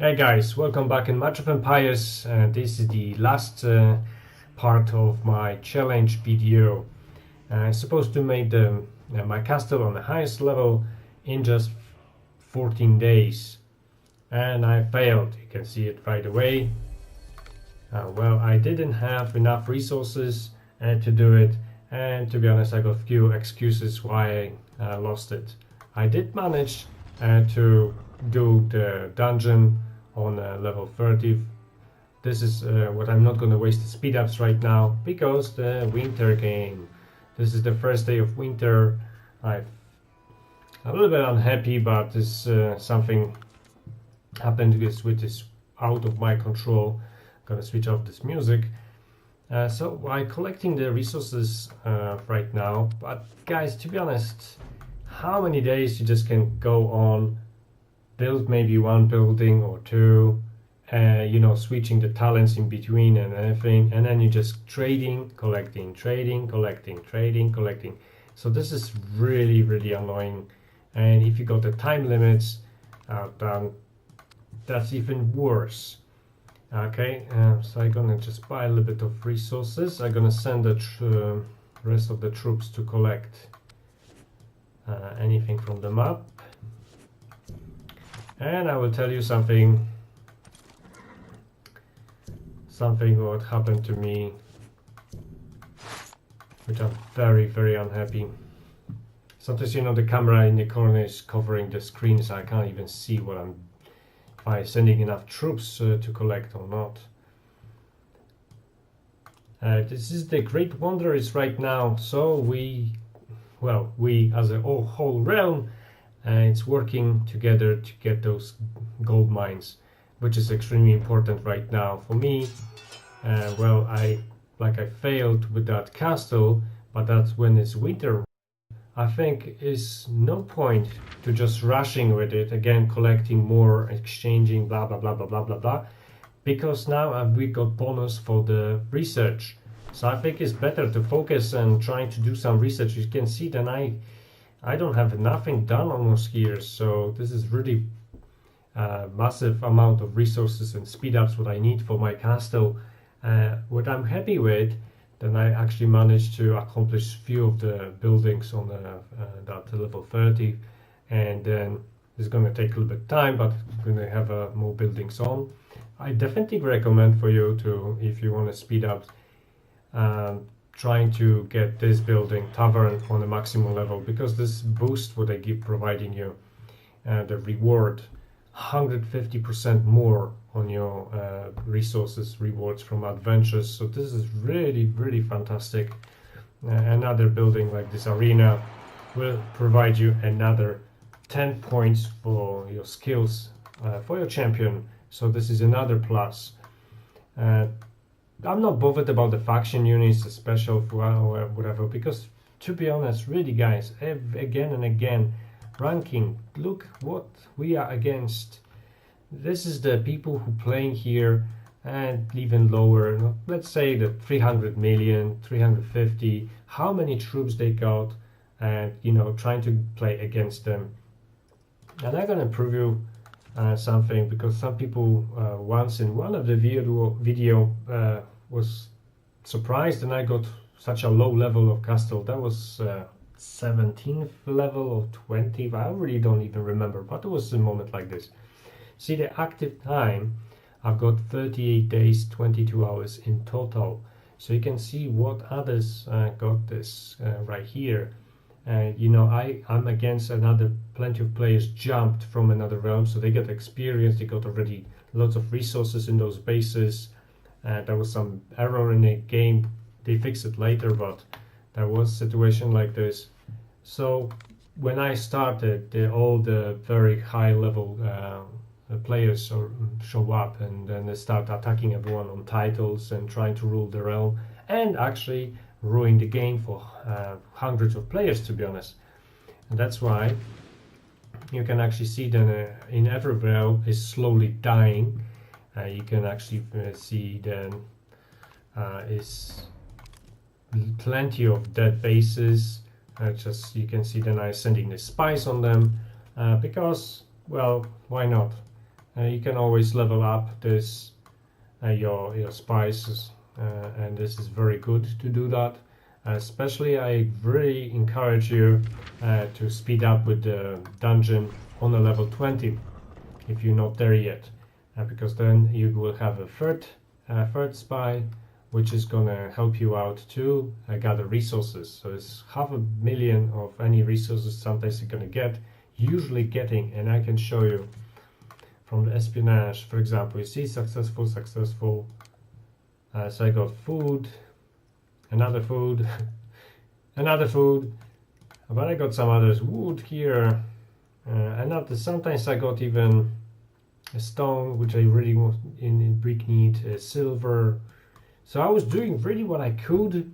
Hey guys, welcome back in Match of Empires. This is the last part of my challenge video. I'm supposed to make my castle on the highest level in just 14 days, and I failed. You can see it right away. Well, I didn't have enough resources to do it, and to be honest, I got few excuses why I lost it. I did manage to do the dungeon on level 30. This is what I'm not going to waste the speed ups right now because the winter came. This is the first day of winter. I'm a little bit unhappy, but this something happened which is out of my control. I'm gonna switch off this music. So I'm collecting the resources right now, but guys, to be honest, how many days you just can go on, build maybe one building or two, switching the talents in between and everything, and then you just trading, collecting, trading, collecting, trading, collecting. So this is really, really annoying. And if you got the time limits, then that's even worse. Okay, so I'm gonna just buy a little bit of resources. I'm gonna send the rest of the troops to collect anything from the map. And I will tell you something what happened to me, which I'm very, very unhappy. Sometimes, the camera in the corner is covering the screen, so I can't even see what if I'm sending enough troops to collect or not. This is the Great Wonder is right now, so we as a whole realm, it's working together to get those gold mines, which is extremely important right now for me. I failed with that castle, but that's when it's winter. I think is no point to just rushing with it again, collecting more, exchanging, blah blah blah blah blah blah blah, because now we got bonus for the research. So I think it's better to focus and trying to do some research. You can see that I don't have nothing done almost here, so this is really massive amount of resources and speed ups what I need for my castle. What I'm happy with, then I actually managed to accomplish few of the buildings on that level 30, and then it's going to take a little bit of time, but I'm going to have more buildings on. I definitely recommend for you to, if you want to speed up, trying to get this building tavern on the maximum level, because this boost what they give providing you the reward 150% more on your resources rewards from adventures. So this is really, really fantastic. Another building like this arena will provide you another 10 points for your skills for your champion. So this is another plus. I'm not bothered about the faction units, the special or whatever, because to be honest, really guys, again and again, ranking, look what we are against. This is the people who playing here, and even lower, let's say the 300 million, 350, how many troops they got, and trying to play against them. And I'm gonna prove you something, because some people once in one of the video was surprised, and I got such a low level of castle. That was 17th level or 20th, I really don't even remember, but it was a moment like this. See the active time, I've got 38 days, 22 hours in total. So you can see what others got this right here. I'm against plenty of players jumped from another realm, so they got experience, they got already lots of resources in those bases. There was some error in the game, they fixed it later, but there was a situation like this. So when I started, all the very high level players show up, and then they start attacking everyone on titles and trying to rule the realm, and actually ruin the game for hundreds of players, to be honest. And that's why you can actually see that in every realm is slowly dying. You can actually see then is plenty of dead bases. Just you can see then I'm sending the spies on them because, well, why not? You can always level up this your spices, and this is very good to do that. Especially, I really encourage you to speed up with the dungeon on a level 20 if you're not there yet, because then you will have a third spy, which is gonna help you out to gather resources. So it's 500,000 of any resources sometimes you're gonna usually getting, and I can show you from the espionage, for example. You see successful. So I got food, another food, another food, but I got some others, wood here, and sometimes I got even a stone, which I really want in brick need, silver. So I was doing really what I could,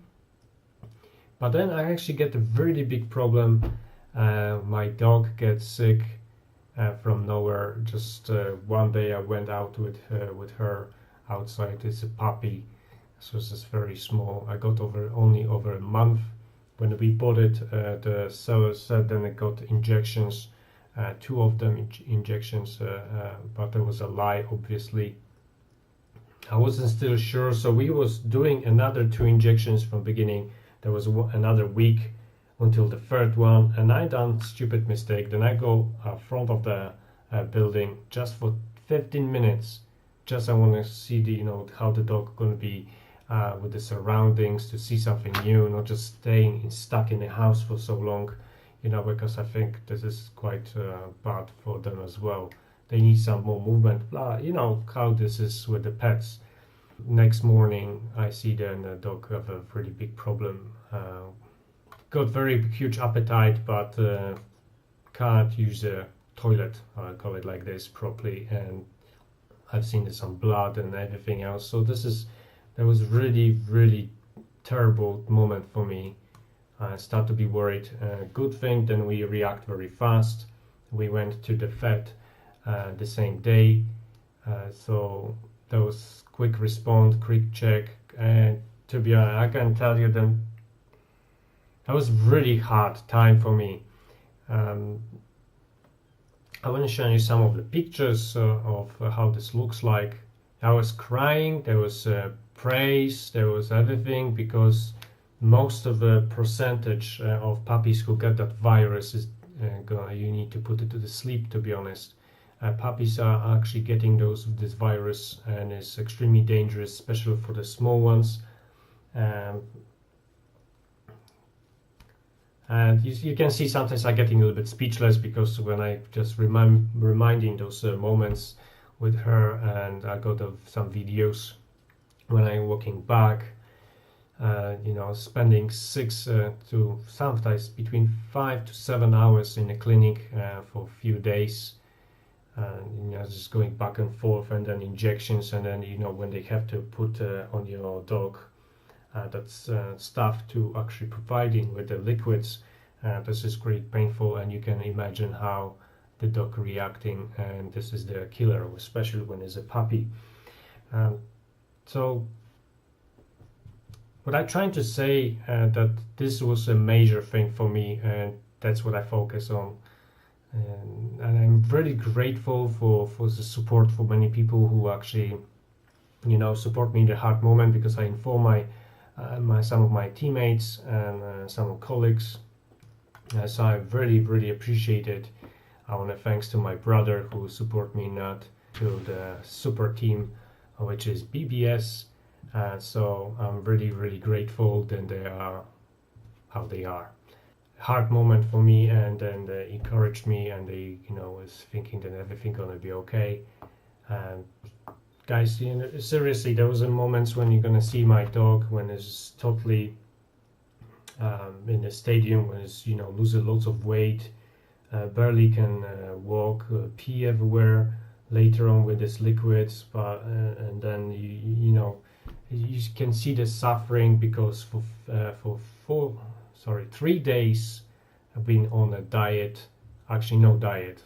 but then I actually get a really big problem. My dog gets sick from nowhere. Just one day I went out with her outside. It's a puppy, so it's just very small. I got only over a month. When we bought it, the seller said then it got injections, 2 of them injections, but there was a lie, obviously. I wasn't still sure, so we was doing another 2 injections from beginning. There was another week until the 3rd one, and I done stupid mistake. Then I go front of the building just for 15 minutes. Just I want to see how the dog gonna be with the surroundings, to see something new, not just staying stuck in the house for so long. Because I think this is quite bad for them as well. They need some more movement. How this is with the pets. Next morning, I see then the dog have a pretty big problem. Got very huge appetite, but can't use the toilet, I call it like this, properly. And I've seen some blood and everything else. So that was really, really terrible moment for me. I start to be worried. Good thing, then we react very fast. We went to the vet the same day, so there was quick response, quick check, and to be honest, I can tell you that was really hard time for me. I want to show you some of the pictures of how this looks like. I was crying, there was praise, there was everything, because most of the percentage of puppies who get that virus is you need to put it to the sleep, to be honest. Puppies are actually getting this virus, and it's extremely dangerous, especially for the small ones. And you can see sometimes I'm getting a little bit speechless, because when I just reminding those moments with her, and I got some videos when I'm walking back, spending 6 to sometimes between 5 to 7 hours in the clinic for a few days, just going back and forth, and then injections, and then when they have to put on your dog that's stuff to actually providing with the liquids, this is great painful, and you can imagine how the dog reacting, and this is the killer, especially when it's a puppy. So what I'm trying to say, that this was a major thing for me, and that's what I focus on. And I'm really grateful for the support for many people who actually, support me in the hard moment, because I inform some of my teammates and some colleagues. So I really, really appreciate it. I want to thanks to my brother who support me in that, to the super team, which is BBS. So I'm really, really grateful that they are how they are. Hard moment for me, and then they encouraged me, and they, was thinking that everything gonna be okay. And guys, seriously, there was a moments when you're gonna see my dog when it's totally in the stadium, when it's losing lots of weight, barely can walk, pee everywhere. Later on with this liquids, but and then you can see the suffering, because for 3 days I've been on a diet. Actually, no diet.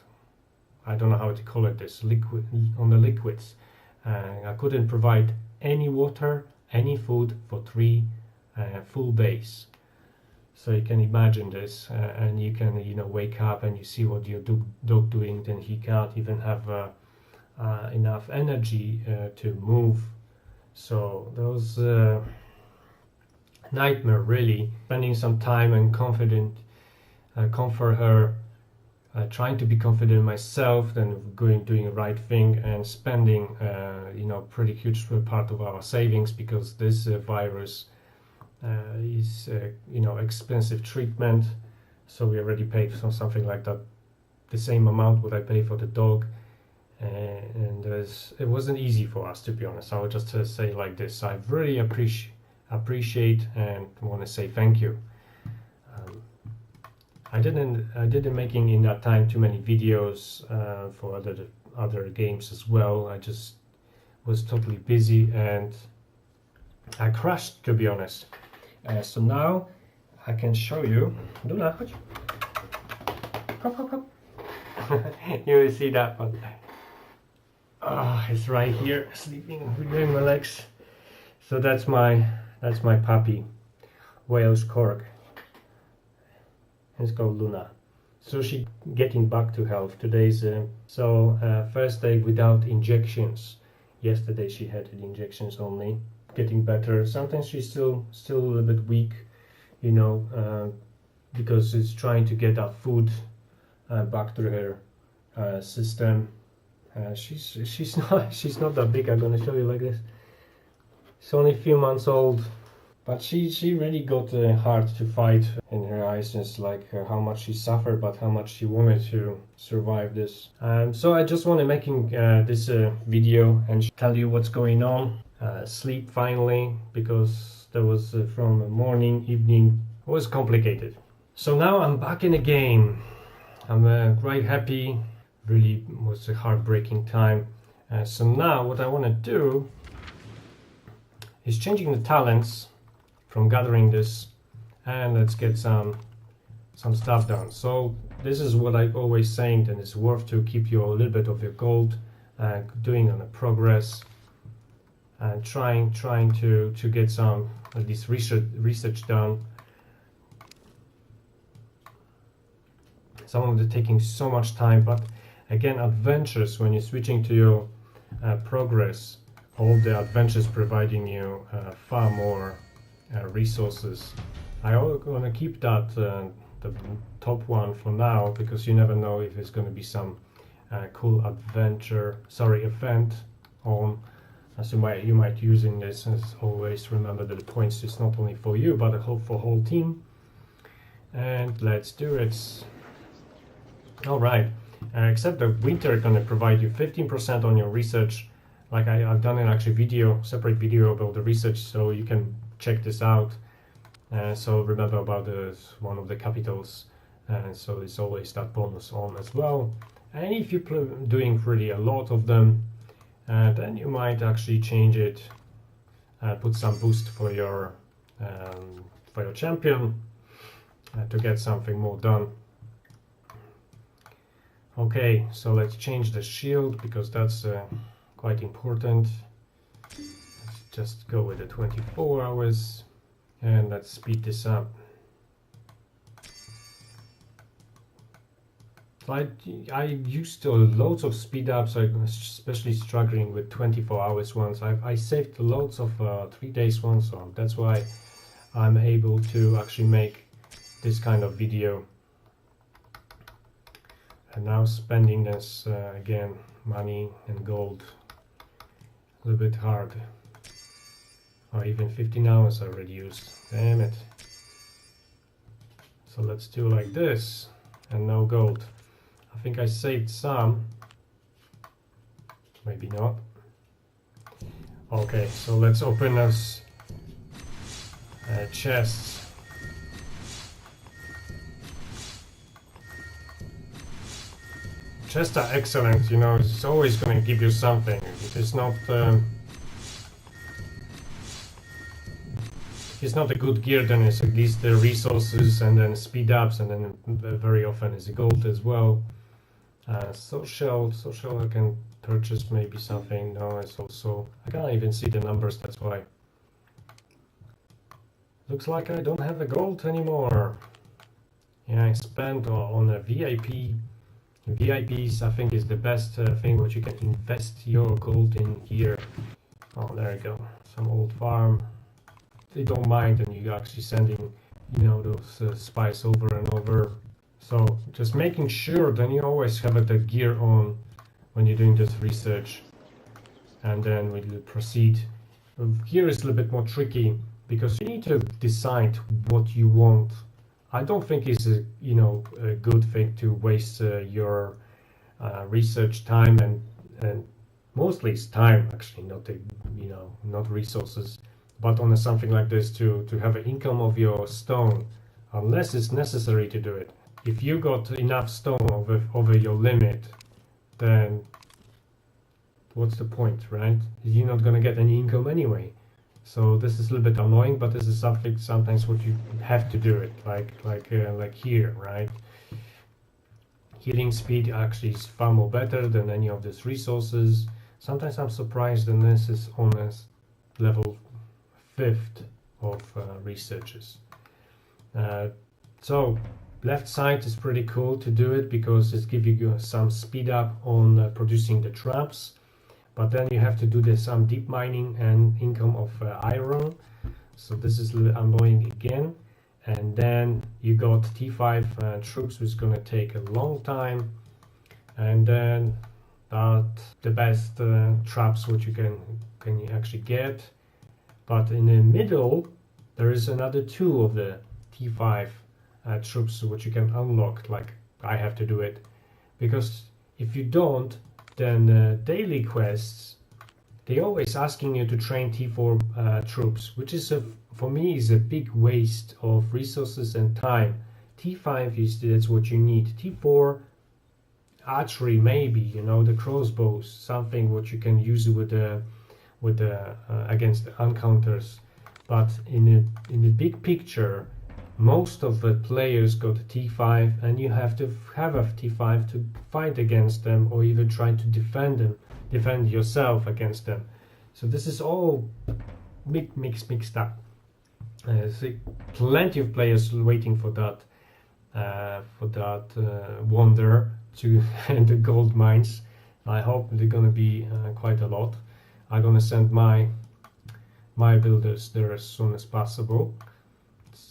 I don't know how to call it. This liquid on the liquids. I couldn't provide any water, any food for 3 full days. So you can imagine this, and you can wake up and you see what your dog doing. Then he can't even have enough energy to move. So that was nightmare, really. Spending some time and comfort her, trying to be confident in myself, then doing the right thing, and spending pretty huge part of our savings, because this virus is expensive treatment. So we already paid for something like that, the same amount what I pay for the dog, and it wasn't easy for us, to be honest. I would just say like this: I really appreciate and want to say thank you. I didn't making in that time too many videos for other games as well. I just was totally busy and I crashed, to be honest. So now I can show you. Luna, chodź. Hop, hop, hop. You will see that one. It's right here, sleeping between my legs. So that's my puppy, Wales Cork. Let's go, Luna. So she getting back to health. Today's first day without injections. Yesterday she had injections only. Getting better. Sometimes she's still a little bit weak, because it's trying to get that food back to her system. She's not that big. I'm gonna show you like this. She's only a few months old, but she really got hard to fight in her eyes, just like how much she suffered, but how much she wanted to survive this. So I just want to making this video and tell you what's going on. Sleep finally, because there was from morning, evening, it was complicated. So now I'm back in the game. I'm quite happy. Really was a heartbreaking time. So now what I want to do is changing the talents from gathering this, and let's get some stuff done. So this is what I'm always saying, that it's worth to keep you a little bit of your gold, doing on a progress, and trying to get some at least research done. Some of it taking so much time, but again, adventures, when you're switching to your progress, all the adventures providing you far more resources. I want to keep that the top one for now, because you never know if it's going to be some cool event on. So you might using this. As always, remember that the points is not only for you, but for whole team. And let's do it. All right. Except that winter is going to provide you 15% on your research. Like I've done an actually separate video about the research, so you can check this out. So remember about one of the capitals, so it's always that bonus on as well. And if you're doing really a lot of them, then you might actually change it, put some boost for your champion to get something more done. Okay, so let's change the shield, because that's quite important. Let's just go with the 24 hours, and let's speed this up. I used loads of speed ups. I'm especially struggling with 24 hours ones. I saved loads of 3 days ones, so that's why I'm able to actually make this kind of video. And now spending this again, money and gold, a little bit hard. Or even 15 hours I already used. Damn it. So let's do like this, and no gold. I think I saved some. Maybe not. Okay, so let's open those chests. Chests are excellent, it's always going to give you something. If it's not a good gear, then it's at least the resources, and then speed ups, and then very often is gold as well. Social I can purchase maybe something. No, it's also, I can't even see the numbers, that's why. Looks like I don't have the gold anymore. Yeah, I spent on a VIP, VIPs, I think, is the best thing what you can invest your gold in here. Oh, there you go. Some old farm. They don't mind, and you're actually sending, you know, those spies over and over. So just making sure then you always have the gear on when you're doing this research. And then we'll proceed. Here is a little bit more tricky because you need to decide what you want. I don't think it's a, you know, a good thing to waste your research time, and mostly it's time actually, not the, you know, not resources, but on something like this to have an income of your stone, unless it's necessary to do it. If you got enough stone over your limit, then what's the point, right? You're not gonna get any income anyway. So this is a little bit annoying, but this is something sometimes what you have to do it, like here, right? Healing speed actually is far more better than any of these resources. Sometimes I'm surprised, and this is on a level 5th of researches. So left side is pretty cool to do it because it's giving you some speed up on producing the traps. But then you have to do some deep mining and income of iron. So this is a little annoying again. And then you got T5 troops, which is going to take a long time. And then the best traps which you can actually get. But in the middle, there is another 2 of the T5 troops which you can unlock. Like I have to do it. Because if you don't, then daily quests, they always asking you to train T4 troops, which is for me is a big waste of resources and time. T5 is that's what you need. T4 archery, maybe, you know, the crossbows, something what you can use with the against the encounters. But in the big picture, most of the players got T5, and you have to have a T5 to fight against them, or even try to defend yourself against them. So this is all mixed up. So plenty of players waiting for that wonder to the gold mines. I hope they're gonna be quite a lot. I'm gonna send my builders there as soon as possible.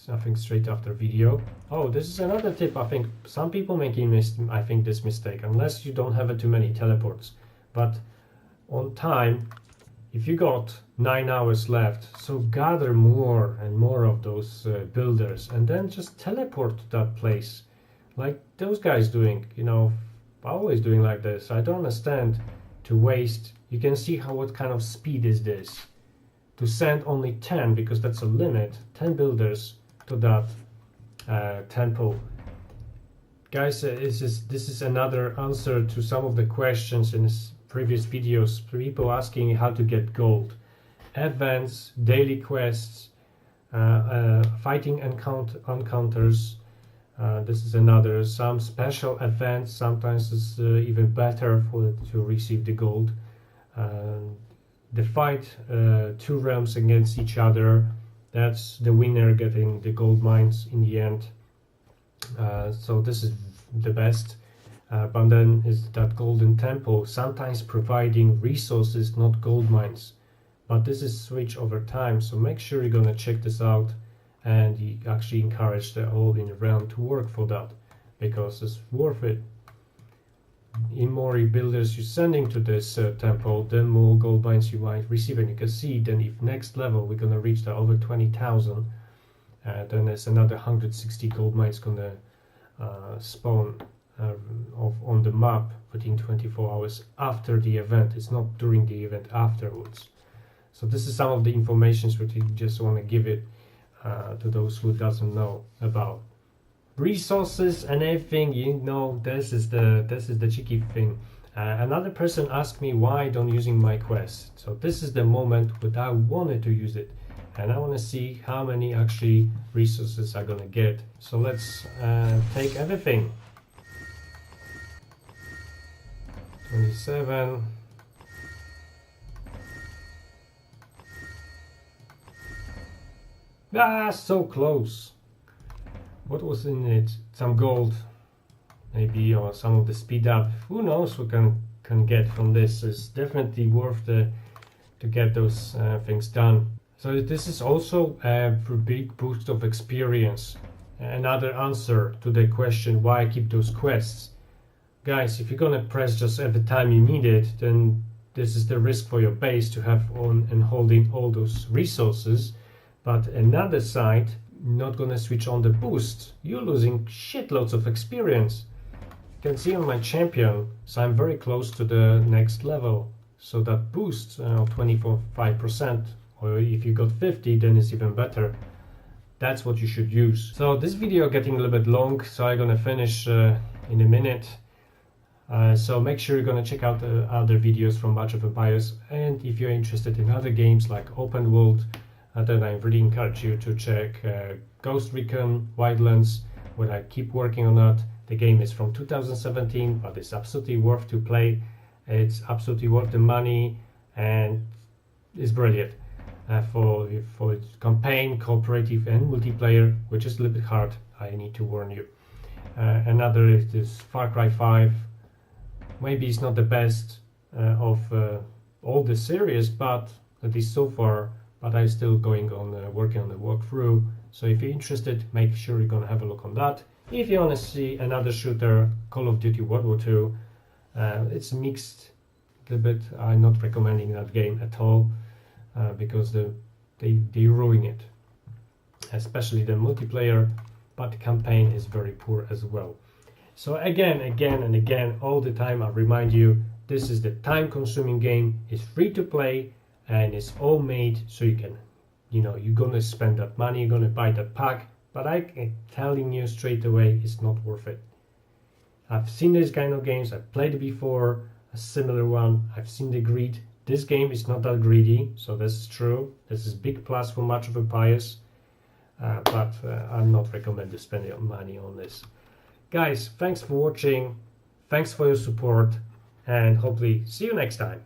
I think straight after video. Oh, this is another tip. I think some people making this mistake, unless you don't have too many teleports. But on time, if you got 9 hours left, so gather more and more of those builders, and then just teleport to that place, like those guys doing. You know, always doing like this. I don't understand to waste. You can see what kind of speed is this. To send only 10, because that's a limit, 10 builders to that temple. Guys, this is another answer to some of the questions in previous videos. People asking how to get gold. Advance, daily quests, fighting encounters. This is another. Some special events. Sometimes it's even better to receive the gold. The fight 2 realms against each other. That's the winner getting the gold mines in the end. So this is the best. But then is that golden temple, sometimes providing resources, not gold mines. But this is switch over time, so make sure you're gonna check this out, and you actually encourage the whole in the realm to work for that, because it's worth it. The more builders you're sending to this temple, the more gold mines you might receive. And you can see then if next level we're gonna reach the over 20,000, then there's another 160 gold mines gonna spawn on the map within 24 hours after the event. It's not during the event, afterwards. So this is some of the information which you just want to give it to those who doesn't know about resources and everything. You know, this is the cheeky thing. Another person asked me why I don't using my quest. So this is the moment when I wanted to use it, and I want to see how many actually resources I'm gonna get. So let's take everything. 27. Ah, so close. What was in it? Some gold. maybe, or some of the speed up. Who knows what can get from this. It's definitely worth to get those things done. So this is also a big boost of experience. Another answer to the question why I keep those quests. Guys, if you're gonna press just every time you need it, then this is the risk for your base to have on and holding all those resources. But another side, not gonna switch on the boost, you're losing shitloads of experience. You can see on my champion, so I'm very close to the next level. So that boost, 25%, or if you got 50, then it's even better. That's what you should use. So this video getting a little bit long, so I'm gonna finish in a minute. So make sure you're gonna check out the other videos from Age of Empires, and if you're interested in other games like open world, then I really encourage you to check Ghost Recon Wildlands, where I keep working on that. The game is from 2017, but it's absolutely worth to play. It's absolutely worth the money, and it's brilliant for campaign, cooperative, and multiplayer, which is a little bit hard. I need to warn you. Another is this Far Cry 5. Maybe it's not the best of all the series, but at least so far. But I'm still going on working on the walkthrough. So if you're interested, make sure you're gonna have a look on that. If you want to see another shooter, Call of Duty World War II, it's mixed a little bit. I'm not recommending that game at all because they ruin it, especially the multiplayer. But the campaign is very poor as well. So again and again, all the time, I remind you, this is the time-consuming game. It's free to play, and it's all made so you can, you're gonna spend that money, you're gonna buy that pack. But I'm telling you straight away, it's not worth it. I've seen these kind of games. I've played it before, a similar one. I've seen the greed. This game is not that greedy, so this is true. This is a big plus for Age of Empires, but I'm not recommending spending money on this. Guys, thanks for watching. Thanks for your support, and hopefully see you next time.